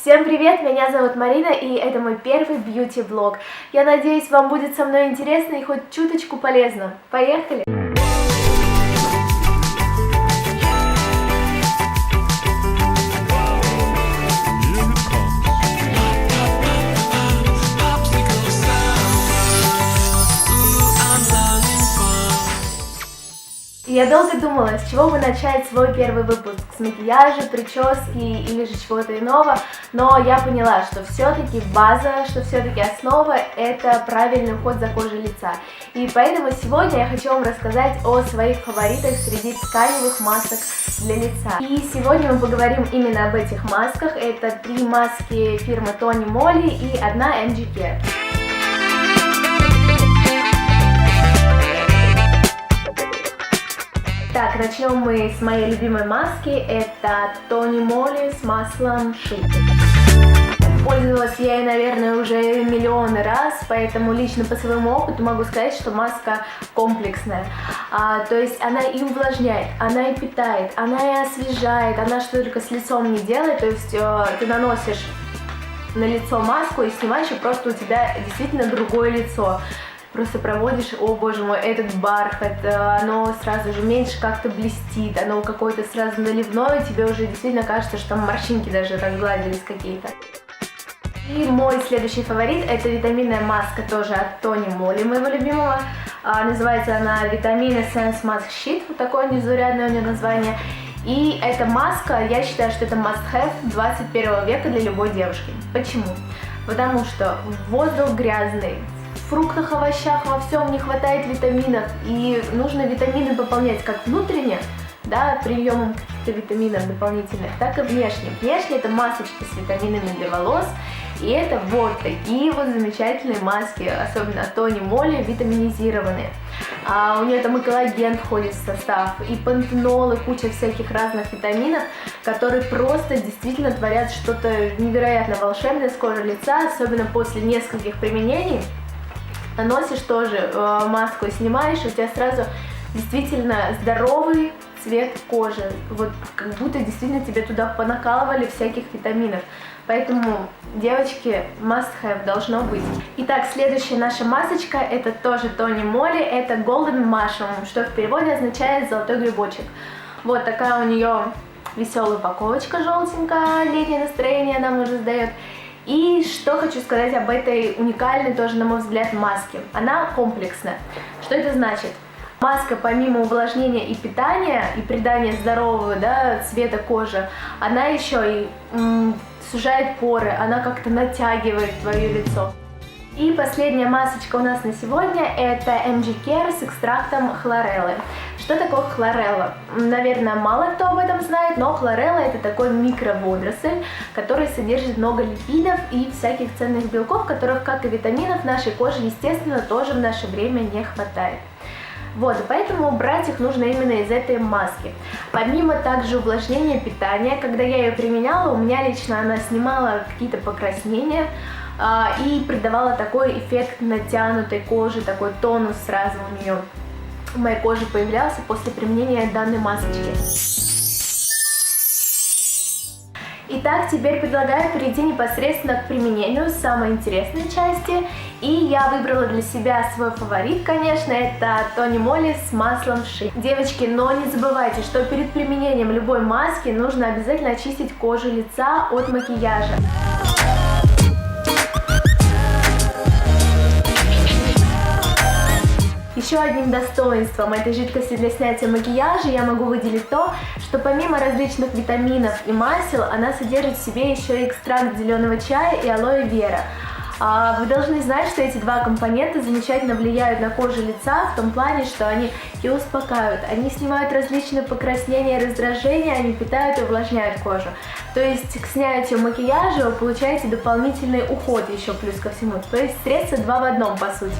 Всем привет, меня зовут Марина, и это мой первый бьюти-влог. Я надеюсь, вам будет со мной интересно и хоть чуточку полезно. Поехали! Я долго думала, с чего бы начать свой первый выпуск, с макияжа, прически или же чего-то иного, но я поняла, что все-таки база, что все-таки основа — это правильный уход за кожей лица. И поэтому сегодня я хочу вам рассказать о своих фаворитах среди тканевых масок для лица. И сегодня мы поговорим именно об этих масках. Это 3 маски фирмы Tony Moly и одна MG Care. Так, начнем мы с моей любимой маски, это Tony Moly с маслом Sheet. Пользовалась я ей, наверное, уже миллионы раз, поэтому лично по своему опыту могу сказать, что маска комплексная. То есть она и увлажняет, она и питает, она и освежает, она что только с лицом не делает, то есть ты наносишь на лицо маску и снимаешь, и просто у тебя действительно другое лицо. Просто проводишь, о боже мой, этот бархат, оно сразу же меньше как-то блестит, оно какое-то сразу наливное, тебе уже действительно кажется, что там морщинки даже разгладились какие-то. И мой следующий фаворит — это витаминная маска тоже от Tony Moly, моего любимого. Называется она Vitamin Essence Mask Sheet, вот такое незаурядное у нее название. И эта маска, я считаю, что это must-have 21 века для любой девушки. Почему? Потому что воздух грязный, в фруктах, овощах, во всем не хватает витаминов, и нужно витамины пополнять как внутренне, да, приемом каких-то витаминов дополнительных, так и внешне. Внешне это масочки с витаминами для волос, и это вот такие вот замечательные маски, особенно от Tony Moly, витаминизированные. У нее там и коллаген входит в состав, и пантенол, и куча всяких разных витаминов, которые просто действительно творят что-то невероятно волшебное с кожей лица, особенно после нескольких применений. Наносишь тоже маску и снимаешь, у тебя сразу действительно здоровый цвет кожи, вот как будто действительно тебе туда понакалывали всяких витаминов. Поэтому, девочки, must have должно быть. Итак, следующая наша масочка — это тоже Tony Moly, это Golden Mushroom, что в переводе означает золотой грибочек. Вот такая у нее веселая упаковочка желтенькая, летнее настроение нам уже сдает. И что хочу сказать об этой уникальной тоже, на мой взгляд, маске. Она комплексная. Что это значит? Маска, помимо увлажнения и питания, и придания здорового, да, цвета кожи, она еще и сужает поры, она как-то натягивает твое лицо. И последняя масочка у нас на сегодня — это MG Care с экстрактом хлореллы. Что такое хлорелла? Наверное, мало кто об этом знает, но хлорелла — это такой микроводоросль, который содержит много липидов и всяких ценных белков, которых, как и витаминов, нашей коже, естественно, тоже в наше время не хватает. Вот, и поэтому брать их нужно именно из этой маски. Помимо также увлажнения питания, когда я ее применяла, у меня лично она снимала какие-то покраснения и придавала такой эффект натянутой кожи, такой тонус сразу у нее в моей коже появлялся после применения данной масочки. Итак, теперь предлагаю перейти непосредственно к применению самой интересной части. И я выбрала для себя свой фаворит, конечно, это Tony Moly с маслом Sheet. Девочки, но не забывайте, что перед применением любой маски нужно обязательно очистить кожу лица от макияжа. Еще одним достоинством этой жидкости для снятия макияжа я могу выделить то, что помимо различных витаминов и масел, она содержит в себе еще и экстракт зеленого чая и алоэ вера. Вы должны знать, что эти два компонента замечательно влияют на кожу лица в том плане, что они и успокаивают, они снимают различные покраснения и раздражения, они питают и увлажняют кожу. То есть к снятию макияжа вы получаете дополнительный уход еще плюс ко всему. То есть средства 2 в 1 по сути.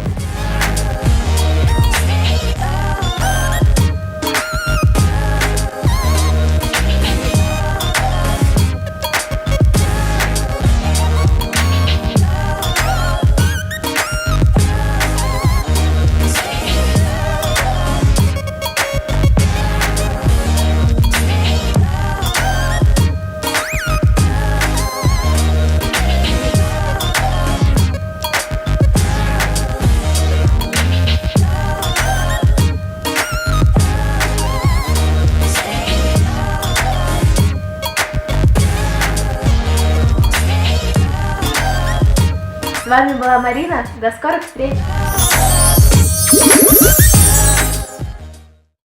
С вами была Марина. До скорых встреч!